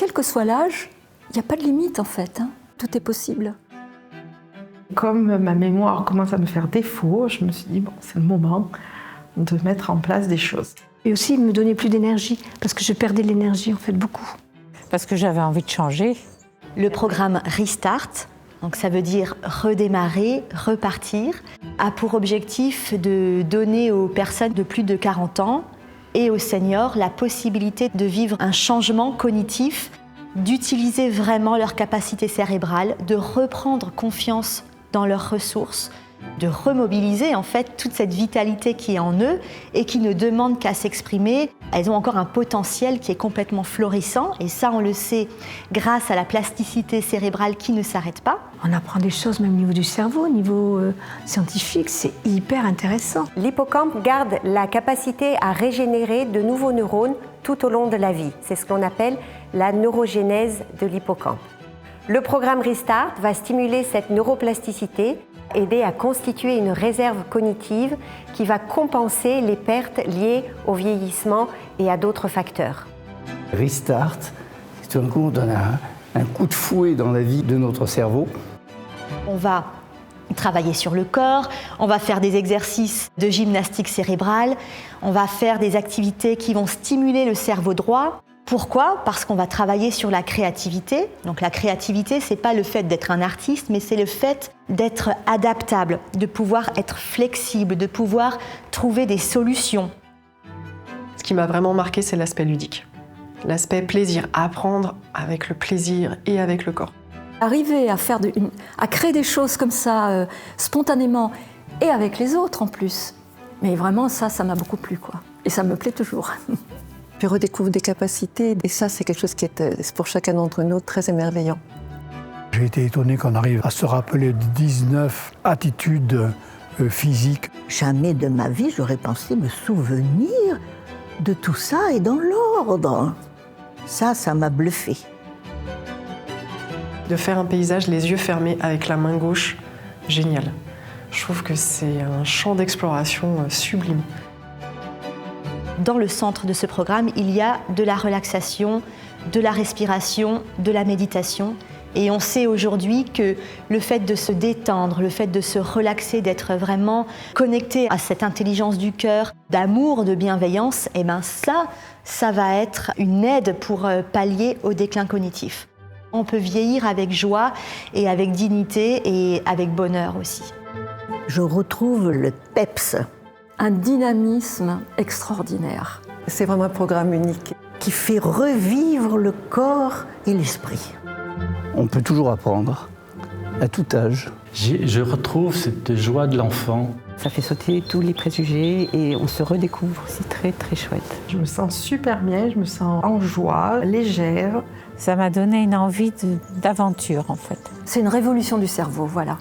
quel que soit l'âge, il n'y a pas de limite en fait, hein. Tout est possible. Comme ma mémoire commence à me faire défaut, je me suis dit, bon, c'est le moment de mettre en place des choses. Et aussi me donner plus d'énergie, parce que je perdais de l'énergie en fait beaucoup. Parce que j'avais envie de changer. Le programme Restart, donc ça veut dire redémarrer, repartir, a pour objectif de donner aux personnes de plus de 40 ans et aux seniors la possibilité de vivre un changement cognitif, d'utiliser vraiment leur capacité cérébrale, de reprendre confiance dans leurs ressources, de remobiliser en fait toute cette vitalité qui est en eux et qui ne demande qu'à s'exprimer. Elles ont encore un potentiel qui est complètement florissant et ça on le sait grâce à la plasticité cérébrale qui ne s'arrête pas. On apprend des choses même au niveau du cerveau, au niveau scientifique, c'est hyper intéressant. L'hippocampe garde la capacité à régénérer de nouveaux neurones tout au long de la vie. C'est ce qu'on appelle la neurogénèse de l'hippocampe. Le programme Restart va stimuler cette neuroplasticité, aider à constituer une réserve cognitive qui va compenser les pertes liées au vieillissement et à d'autres facteurs. Restart, tout d'un coup on donne un coup de fouet dans la vie de notre cerveau. On va travailler sur le corps, on va faire des exercices de gymnastique cérébrale, on va faire des activités qui vont stimuler le cerveau droit. Pourquoi ? Parce qu'on va travailler sur la créativité. Donc la créativité, c'est pas le fait d'être un artiste, mais c'est le fait d'être adaptable, de pouvoir être flexible, de pouvoir trouver des solutions. Ce qui m'a vraiment marqué, c'est l'aspect ludique. L'aspect plaisir, apprendre avec le plaisir et avec le corps. Arriver à créer des choses comme ça, spontanément, et avec les autres en plus. Mais vraiment, ça m'a beaucoup plu, quoi. Et ça me plaît toujours. Puis redécouvre des capacités, et ça, c'est quelque chose qui est pour chacun d'entre nous très émerveillant. J'ai été étonné qu'on arrive à se rappeler 19 attitudes physiques. Jamais de ma vie, j'aurais pensé me souvenir de tout ça et dans l'ordre. Ça m'a bluffé. De faire un paysage les yeux fermés avec la main gauche, génial. Je trouve que c'est un champ d'exploration sublime. Dans le centre de ce programme, il y a de la relaxation, de la respiration, de la méditation. Et on sait aujourd'hui que le fait de se détendre, le fait de se relaxer, d'être vraiment connecté à cette intelligence du cœur, d'amour, de bienveillance, eh ben ça va être une aide pour pallier au déclin cognitif. On peut vieillir avec joie et avec dignité et avec bonheur aussi. Je retrouve le PEPS. Un dynamisme extraordinaire. C'est vraiment un programme unique. Qui fait revivre le corps et l'esprit. On peut toujours apprendre, à tout âge. Je retrouve cette joie de l'enfant. Ça fait sauter tous les préjugés et on se redécouvre, c'est très très chouette. Je me sens super bien, je me sens en joie, légère. Ça m'a donné une envie d'aventure en fait. C'est une révolution du cerveau, voilà.